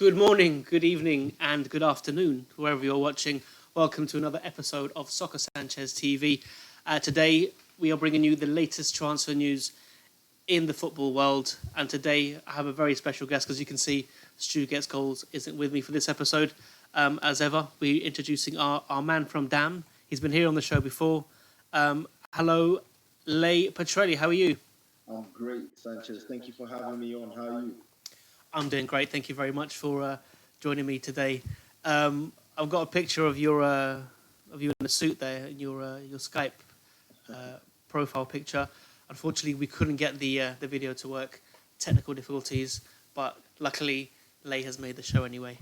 Good morning, good evening, and good afternoon, wherever you're watching. Welcome to another episode of SoccerSanchez TV. Today, we are bringing you the latest transfer news in the football world. And today, I have a very special guest, because you can see Stu Gets Goals isn't with me for this episode. As ever, we're introducing our man from Dam. He's been here on the show before. Hello, Lay Petrelli. How are you? I'm great, Sanchez. Thank you for having me on. How are you? I'm doing great. Thank you very much for joining me today. I've got a picture of you in a suit there, in your Skype profile picture. Unfortunately, we couldn't get the video to work. Technical difficulties, but luckily, Lay has made the show anyway.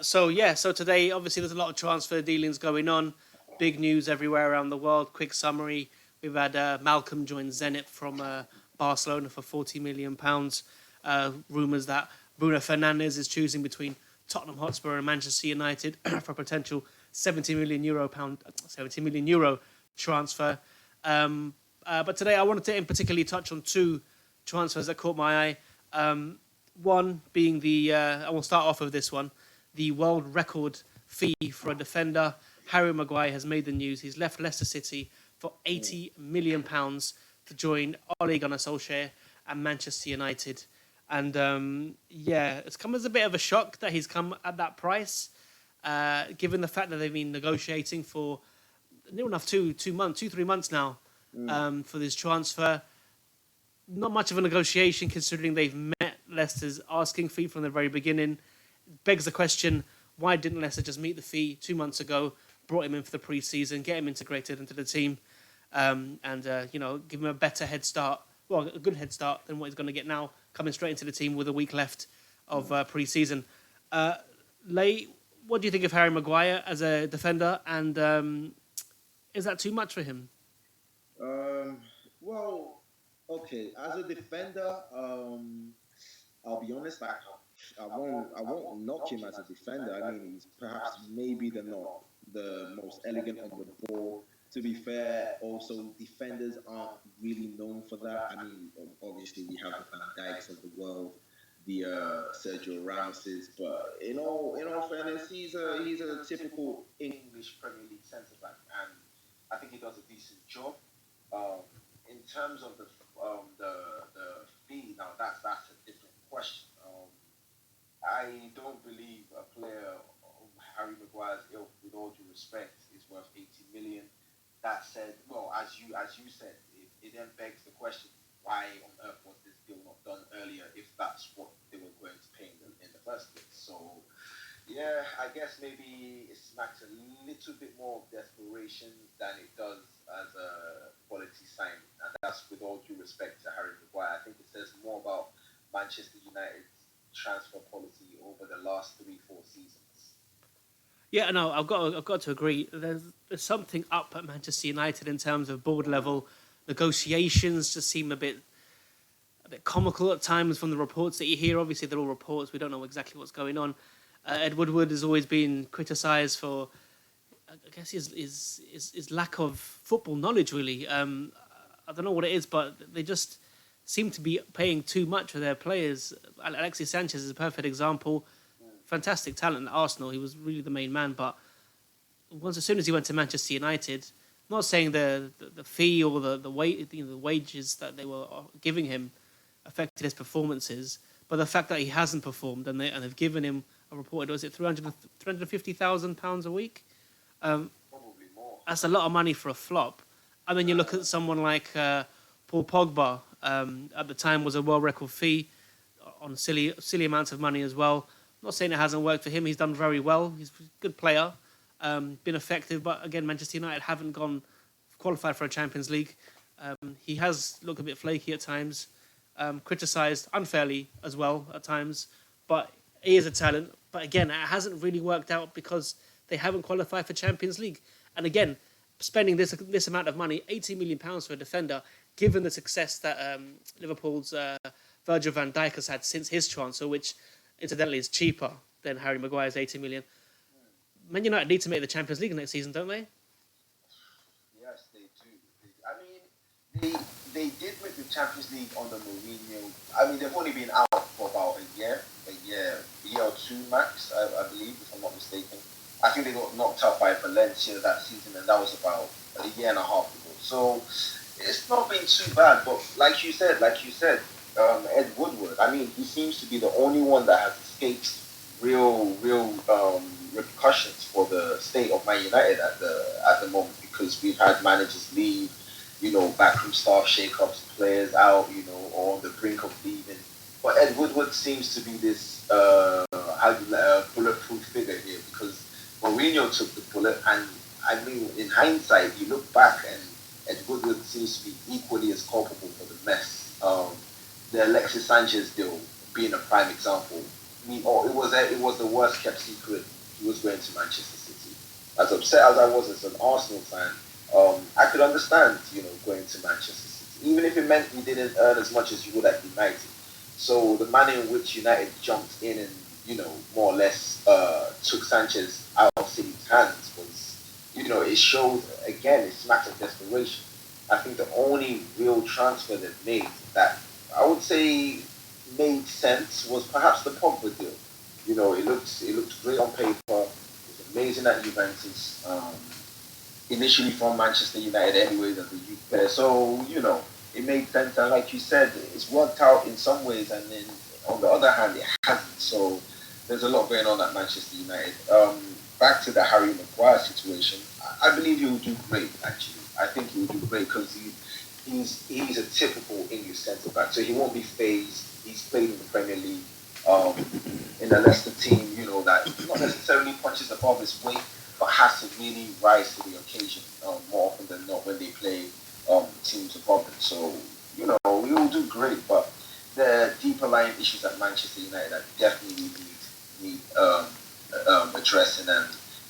So today, obviously, there's a lot of transfer dealings going on. Big news everywhere around the world. Quick summary: we've had Malcolm join Zenit from Barcelona for £40 million. Rumours that Bruno Fernandes is choosing between Tottenham Hotspur and Manchester United for a potential €70 million transfer. But today I wanted to in particularly touch on two transfers that caught my eye. One being I will start off with this one, the world record fee for a defender. Harry McGuire has made the news. He's left Leicester City for £80 million to join Ole Gunnar Solskjaer and Manchester United. And it's come as a bit of a shock that he's come at that price, given the fact that they've been negotiating for near enough 3 months now for this transfer. Not much of a negotiation considering they've met Leicester's asking fee from the very beginning. Begs the question, why didn't Leicester just meet the fee 2 months ago, brought him in for the pre-season, get him integrated into the team, and give him a better head start, well, a good head start than what he's going to get now, coming straight into the team with a week left of pre-season. Lay, what do you think of Harry Maguire as a defender, and is that too much for him? Okay. As a defender, I'll be honest. I won't knock him as a defender. I mean, he's perhaps maybe not the most elegant on the ball. To be fair, also defenders aren't really known for that. I mean, obviously we have the Van Dijks of the world, the Sergio Ramoses, but in all fairness, he's a typical English Premier League centre back, and I think he does a decent job. In terms of the fee, now that's a different question. I don't believe a player of Harry Maguire's ilk, with all due respect, is worth 80 million. That said, well, as you said, it then begs the question: why on earth was this deal not done earlier if that's what they were going to pay in the first place? So, yeah, I guess maybe it smacks a little bit more of desperation than it does as a quality sign, and that's with all due respect to Harry Maguire. I think it says more about Manchester United's transfer policy over the last 3-4 seasons. Yeah, no, I've got to agree. There's something up at Manchester United in terms of board level negotiations. Just seem a bit comical at times from the reports that you hear. Obviously, they're all reports. We don't know exactly what's going on. Ed Woodward has always been criticised for, I guess, his lack of football knowledge. Really, I don't know what it is, but they just seem to be paying too much for their players. Alexis Sanchez is a perfect example. Fantastic talent at Arsenal. He was really the main man, but as soon as he went to Manchester United, I'm not saying the fee or the wages that they were giving him affected his performances, but the fact that he hasn't performed and they've given him a reported, was it £350,000 a week? Probably more. That's a lot of money for a flop. And then you look at someone like Paul Pogba. At the time was a world record fee on silly amounts of money as well. I'm not saying it hasn't worked for him. He's done very well. He's a good player, been effective. But again, Manchester United haven't qualified for a Champions League. He has looked a bit flaky at times, criticised unfairly as well at times. But he is a talent. But again, it hasn't really worked out because they haven't qualified for Champions League. And again, spending this amount of money, £80 million for a defender, given the success that Liverpool's Virgil van Dijk has had since his transfer, which incidentally is cheaper than Harry Maguire's 80 million. Man United need to make the Champions League next season, don't they? Yes, they do. I mean, They they did make the Champions League under Mourinho. I mean, they've only been out for about a year or two max, I believe, if I'm not mistaken. I think they got knocked out by Valencia that season, and that was about a year and a half ago. So it's not been too bad. But Ed Woodward. I mean, he seems to be the only one that has escaped real repercussions for the state of Man United at the moment, because we've had managers leave, backroom staff shake-ups, players out, or on the brink of leaving. But Ed Woodward seems to be this bulletproof figure here, because Mourinho took the bullet, and I mean, in hindsight, you look back and Ed Woodward seems to be equally as culpable for the mess. The SoccerSanchez deal being a prime example. It was the worst kept secret. He was going to Manchester City. As upset as I was as an Arsenal fan, I could understand, going to Manchester City, even if it meant we didn't earn as much as you would at United. So the manner in which United jumped in and, more or less took Sanchez out of City's hands was, it showed, again, it smacks of desperation. I think the only real transfer they've made that I would say made sense was perhaps the Pogba deal. It looked great on paper. It was amazing at Juventus. Initially from Manchester United, anyways, as a youth player. So it made sense. And like you said, it's worked out in some ways, and then on the other hand, it hasn't. So there's a lot going on at Manchester United. Back to the Harry Maguire situation, I believe he will do great. Actually, I think he will do great because he's a typical English centre back, so he won't be phased. He's played in the Premier League, in a Leicester team, that not necessarily punches above his weight, but has to really rise to the occasion more often than not when they play teams above them. So we will do great, but the deeper lying issues at Manchester United that definitely need addressing, and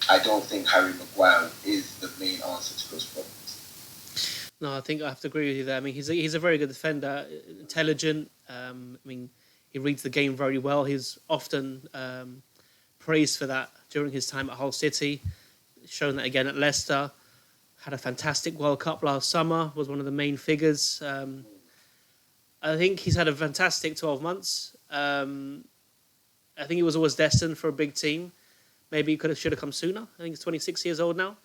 I don't think Harry Maguire is the main answer to those problems. No, I think I have to agree with you there. I mean, he's a very good defender, intelligent. I mean, he reads the game very well. He's often praised for that during his time at Hull City. Shown that again at Leicester. Had a fantastic World Cup last summer. Was one of the main figures. I think he's had a fantastic 12 months. I think he was always destined for a big team. Maybe he should have come sooner. I think he's 26 years old now.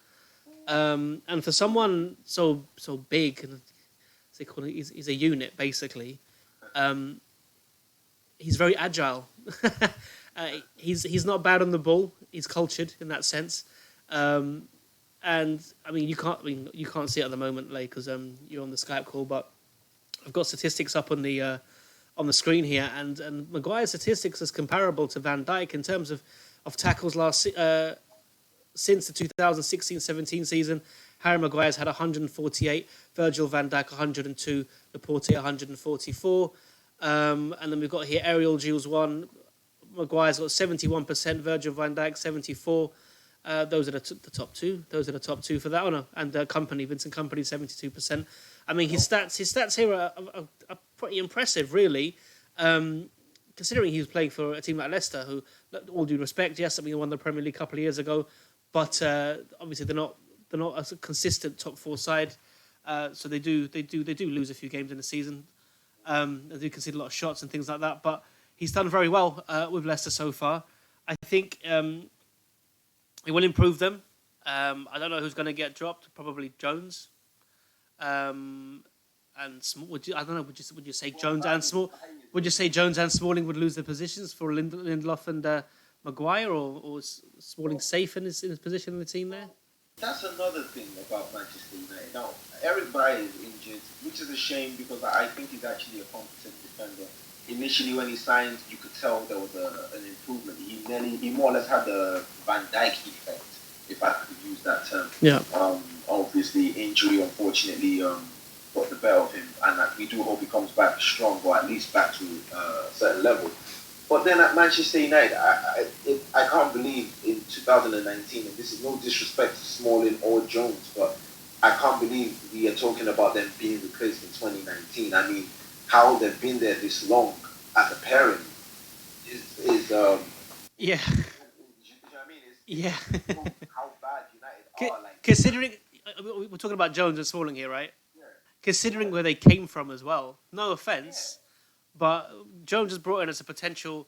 And for someone so big, and they call it, he's a unit basically. He's very agile. He's not bad on the ball. He's cultured in that sense. And I mean, you can't see it at the moment, because you're on the Skype call. But I've got statistics up on the screen here, and Maguire's statistics is comparable to Van Dijk in terms of tackles since the 2016-17 season. Harry Maguire's had 148, Virgil van Dijk 102, Laporte 144. And then we've got here aerial duels 1. Maguire's got 71%, Virgil van Dijk 74. Those are the top two. Those are the top two for that one. And Vincent Kompany 72%. I mean, his stats here are pretty impressive, really. Considering he was playing for a team like Leicester, who, all due respect, yes, I mean, they won the Premier League a couple of years ago, but obviously they're not a consistent top four side. So they do lose a few games in the season. They do concede a lot of shots and things like that. But he's done very well with Leicester so far. I think he will improve them. I don't know who's going to get dropped. Probably Jones. And would you say Jones and Small? Would you say Jones and Smalling would lose their positions for Lindelof and Maguire, or is Smalling safe in his position in the team there? That's another thing about Manchester United. Now, Eric Bailly is injured, which is a shame because I think he's actually a competent defender. Initially, when he signed, you could tell there was an improvement. He more or less had the Van Dijk effect, if I could use that term. Yeah. Obviously, injury unfortunately got the better of him, and we do hope he comes back strong, or at least back to a certain level. But then at Manchester United, I can't believe in 2019, and this is no disrespect to Smalling or Jones, but I can't believe we are talking about them being replaced in 2019. I mean, how they've been there this long as a pairing is yeah. You know what I mean? Yeah. How bad United are. Considering we're talking about Jones and Smalling here, right? Yeah. considering where they came from as well. No offense, but Jones was brought in as a potential,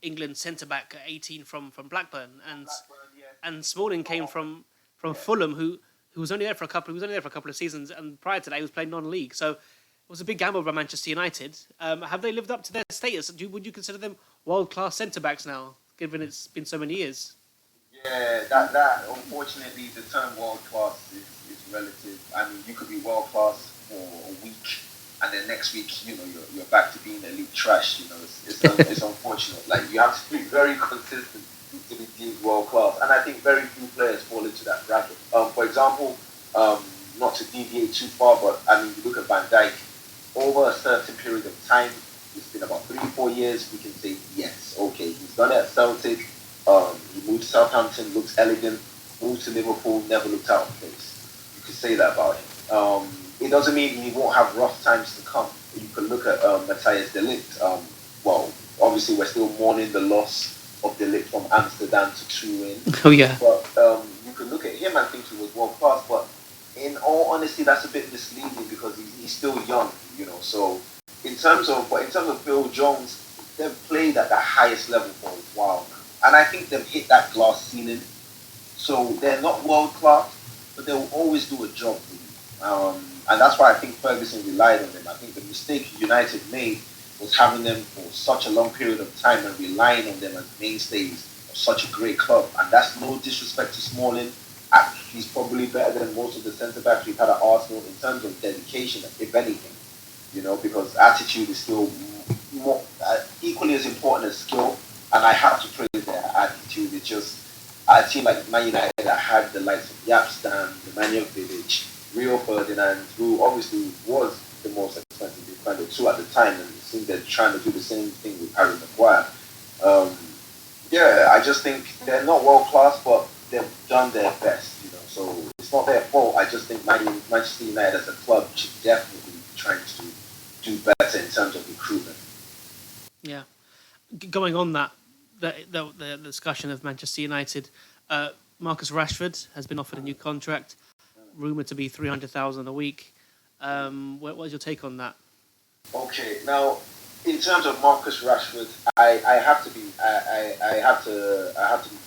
England centre back at 18 from Blackburn, and Smalling came from Fulham, who was only there for a couple. He was only there for a couple of seasons, and prior to that, he was playing non-league. So it was a big gamble by Manchester United. Have they lived up to their status? Would you consider them world-class centre backs now, given it's been so many years? Yeah, that unfortunately the term world class is relative. I mean, you could be world class for a week, and then next week, you're back to being elite trash. It's unfortunate. Like, you have to be very consistent to be deemed world class, and I think very few players fall into that bracket. For example, not to deviate too far, but I mean, you look at Van Dijk over a certain period of time. It's been about 3-4 years. We can say yes, okay, he's done it at Celtic. He moved to Southampton, looks elegant. Moved to Liverpool, never looked out of place. You could say that about him. It doesn't mean he won't have rough times to come. You could look at Matthias de Ligt. Well, obviously we're still mourning the loss of de Ligt from Amsterdam to Turin. Oh yeah. But you could look at him and think he was world class. But in all honesty, that's a bit misleading because he's still young. So in terms of Phil Jones, they've played at the highest level for a while now. And I think they've hit that glass ceiling. So they're not world class, but they will always do a job for you. And that's why I think Ferguson relied on them. I think the mistake United made was having them for such a long period of time and relying on them as mainstays of such a great club. And that's no disrespect to Smalling. He's probably better than most of the centre-backs we've had at Arsenal in terms of dedication, if anything. Because attitude is still more, equally as important as skill. And I have to praise their attitude. It's just, a team like Man United that had the likes of Yapstam, Nemanja Vidic, Rio Ferdinand, who obviously was the most expensive defender too at the time, and it seems they're trying to do the same thing with Harry McGuire. I just think they're not world class, but they've done their best. So it's not their fault. I just think Manchester United as a club should definitely be trying to do better in terms of recruitment. Yeah. Going on the discussion of Manchester United, Marcus Rashford has been offered a new contract, rumoured to be $300,000 a week. What's your take on that? Okay, now in terms of Marcus Rashford, I have to be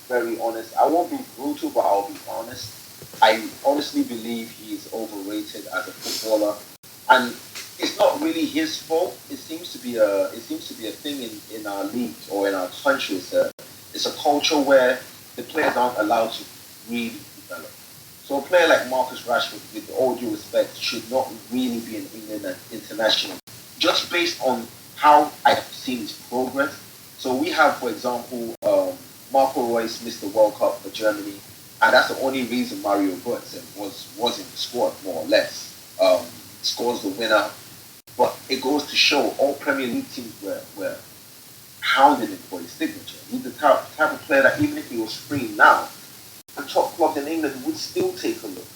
very honest. I won't be brutal, but I'll be honest. I honestly believe he is overrated as a footballer, and it's not really his fault. It seems to be a thing in our league or in our country. It's a culture where the players aren't allowed to really develop. So a player like Marcus Rashford, with all due respect, should not really be an England international, just based on how I've seen his progress. So we have, for example, Marco Reus missed the World Cup for Germany, and that's the only reason Mario Götze was in the squad, more or less. Scores the winner. But it goes to show all Premier League teams were hounding him for his signature. He's the type of player that even if he was free now, the top clubs in England would still take a look.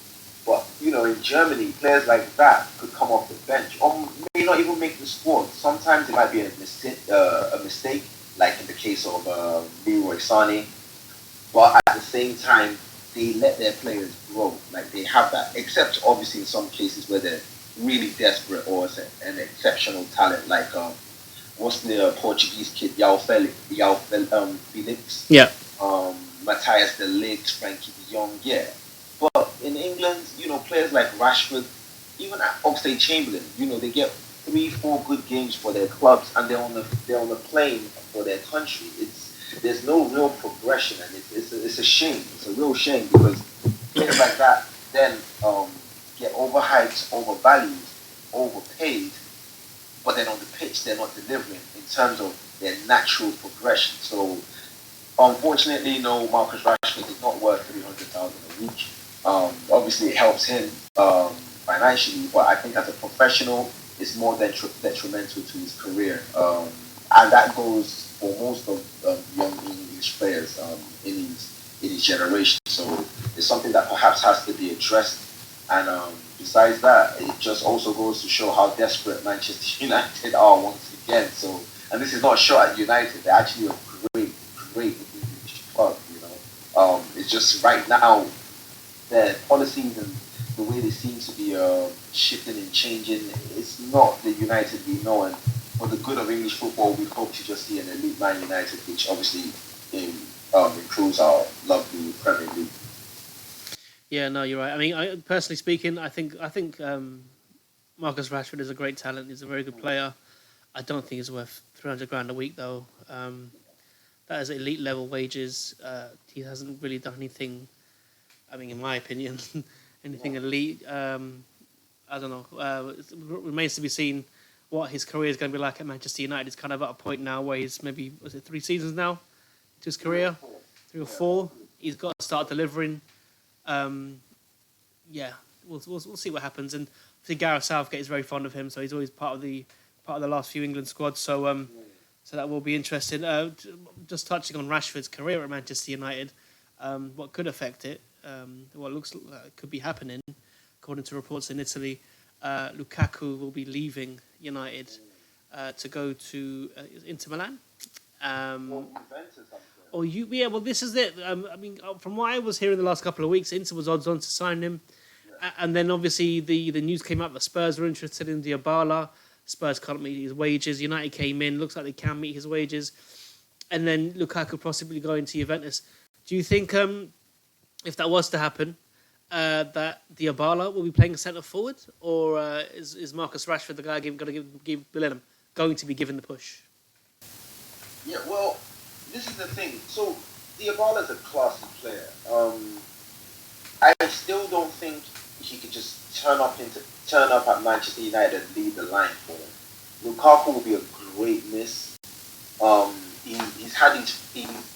But, in Germany, players like that could come off the bench or may not even make the squad. Sometimes it might be a mistake, like in the case of Leroy Sané. But at the same time, they let their players grow. Like, they have that, except obviously in some cases where they're really desperate or an exceptional talent, like what's the Portuguese kid, João Felix, yeah, Matthias de Ligt, Frankie de Jong, yeah. But in England, players like Rashford, even at Oxlade-Chamberlain, they get 3-4 good games for their clubs, and they're on the plane for their country. There's no real progression, and it's a shame. It's a real shame because players like that then get overhyped, overvalued, overpaid, but then on the pitch they're not delivering in terms of their natural progression. So unfortunately, no, Marcus Rashford is not worth $300,000 a week. Obviously it helps him financially, but I think as a professional it's more detrimental to his career. And that goes for most of young English players in his generation. So it's something that perhaps has to be addressed. And besides that, it just also goes to show how desperate Manchester United are once again. So, and this is not a shot at United; they're actually a great English club. It's just right now their policies and the way they seem to be shifting and changing, it's not the United we know. And for the good of English football, we hope to just see an elite Man United, which obviously improves our lovely Premier League. Yeah, no, you're right. I mean, personally speaking, I think Marcus Rashford is a great talent. He's a very good player. I don't think he's worth 300 grand a week though. That is elite level wages. He hasn't really done anything. I mean, in my opinion, anything elite. I don't know. It remains to be seen what his career is going to be like at Manchester United. It's kind of at a point now where he's maybe, was it 3 seasons now to his career? 3 or 4. He's got to start delivering. Yeah, we'll see what happens. And I think Gareth Southgate is very fond of him, so he's always part of the last few England squads. So that will be interesting. Just touching on Rashford's career at Manchester United, what could affect it? What looks like could be happening, according to reports in Italy. Lukaku will be leaving United to go to Inter Milan. Well, this is it. I mean, from what I was hearing the last couple of weeks, Inter was odds on to sign him, and then obviously the news came out that Spurs were interested in Dybala. Spurs can't meet his wages. United came in, looks like they can meet his wages, and then Lukaku possibly going to Juventus. Do you think if that was to happen, that Dybala will be playing centre forward, or is Marcus Rashford the guy going to be given the push? Yeah, well, this is the thing. So Dybala is a classy player. I still don't think he could just turn up at Manchester United and lead the line for them. Lukaku will be a great miss. He's had his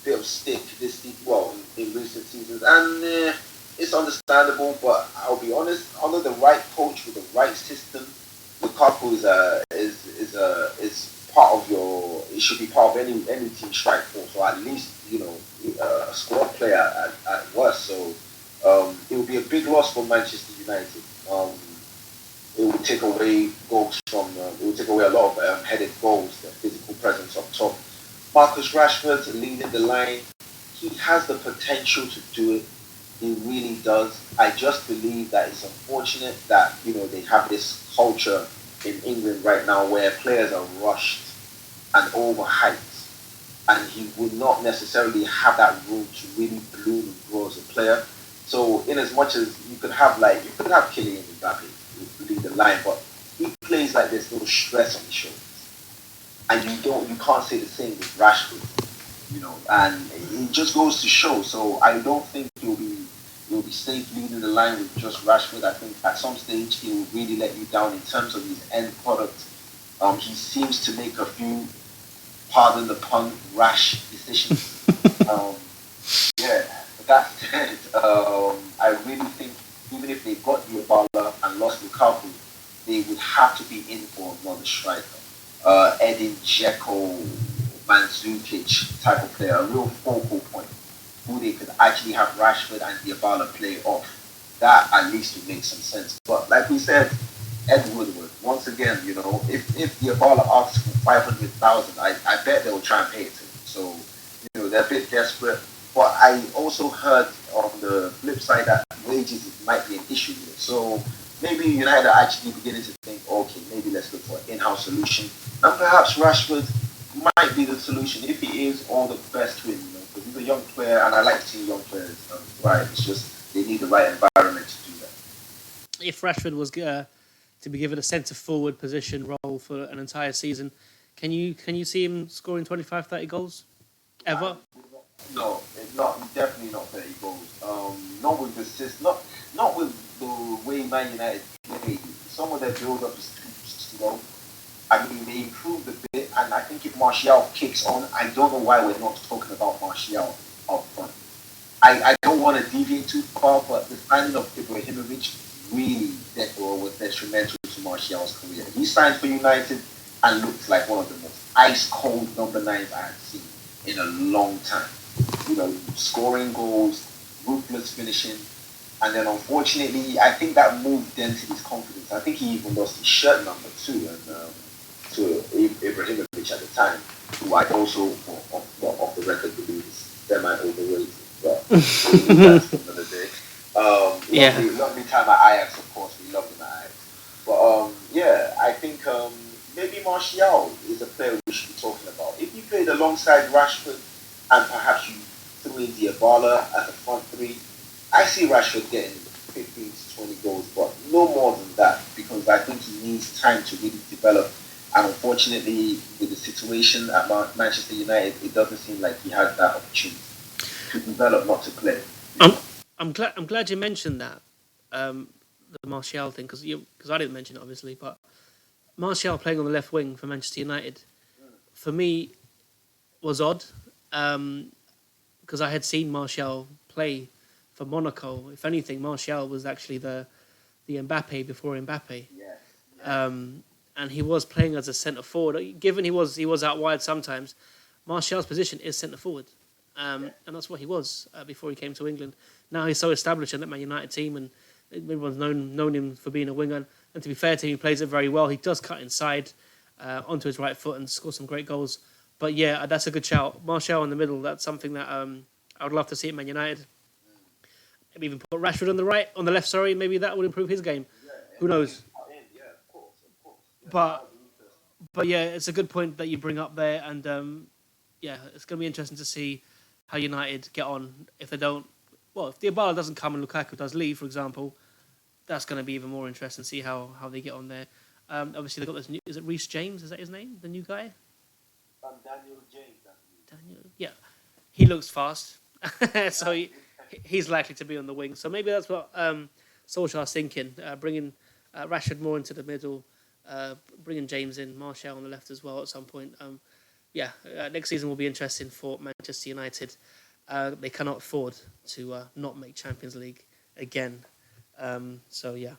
bit of stick in recent seasons, and it's understandable. But I'll be honest, under the right coach with the right system, Lukaku is part of your. It should be part of any team strike force, or at least a squad player at worst. So it will be a big loss for Manchester United. It will take away goals from. It will take away a lot of headed goals, the physical presence up top. Marcus Rashford leading the line, he has the potential to do it. He really does. I just believe that it's unfortunate that they have this culture in England right now where players are rushed and overhyped, and he would not necessarily have that room to really bloom and grow as a player. So, in as much as you could have Kylian Mbappe lead the line, but he plays like there's no stress on his shoulders. And you can't say the same with Rashford, and it just goes to show. So I don't think he'll be safe leading the line with just Rashford. I think at some stage he will really let you down in terms of his end product. He seems to make a few, pardon the pun, rash decisions. That said, I really think even if they got Dybala and lost Lukaku, they would have to be in for another striker. Edin Dzeko, Mandzukic type of player, a real focal point, who they could actually have Rashford and Dybala play off. That at least would make some sense. But like we said, Ed Woodward, once again, if Dybala asks for 500,000, I bet they'll try and pay it to him. So, they're a bit desperate. But I also heard on the flip side that wages might be an issue here. So maybe United are actually beginning to think, okay, maybe let's look for an in-house solution. And perhaps Rashford might be the solution. If he is, all the best to him, because he's a young player, and I like seeing young players thrive. It's just they need the right environment to do that. If Rashford was to be given a centre-forward position role for an entire season, can you see him scoring 25, 30 goals? Ever? No, definitely not 30 goals. Not with assists, not with the way Man United play. Some of their build-up is too slow. I mean, they improved a bit, and I think if Martial kicks on, I don't know why we're not talking about Martial up front. I don't want to deviate too far, but the signing of Ibrahimovic really was detrimental to Martial's career. He signed for United and looked like one of the most ice-cold number 9s I had seen in a long time. Scoring goals, ruthless finishing, and then unfortunately, I think that moved dented his confidence. I think he even lost his shirt number too, and to Ibrahimovic at the time, who I also, off the record, believe is semi-overrated. But that's another day. Yeah. Lovely time at Ajax, of course. We loved him at Ajax. But yeah, I think maybe Martial is a player we should be talking about. If you played alongside Rashford and perhaps you threw in Diabala as a front three, I see Rashford getting 15 to 20 goals, but no more than that because I think he needs time to really develop. And unfortunately, with the situation at Manchester United, it doesn't seem like he has that opportunity to develop, not to play. I'm glad you mentioned that, the Martial thing, because I didn't mention it obviously, but Martial playing on the left wing for Manchester United, for me, was odd, because I had seen Martial play for Monaco. If anything, Martial was actually the Mbappe before Mbappe. Yeah. And he was playing as a centre forward. Given he was out wide sometimes, Martial's position is centre forward, and that's what he was before he came to England. Now he's so established in that Man United team, and everyone's known him for being a winger. And to be fair to him, he plays it very well. He does cut inside onto his right foot and score some great goals. But yeah, that's a good shout. Martial in the middle. That's something that I would love to see at Man United. Maybe even put Rashford on the left. Sorry, maybe that would improve his game. Who knows? Yeah, of course. But yeah, it's a good point that you bring up there, and yeah, it's going to be interesting to see how United get on if they don't. Well, if Diabala doesn't come and Lukaku does leave, for example, that's going to be even more interesting to see how they get on there. Obviously, they've got this new. Is it Reece James? Is that his name? The new guy? Daniel James. Daniel. Yeah, he looks fast, so he's likely to be on the wing. So maybe that's what Solskjaer's thinking, bringing Rashford more into the middle, bringing James in, Martial on the left as well at some point. Next season will be interesting for Manchester United. They cannot afford to not make Champions League again. So yeah.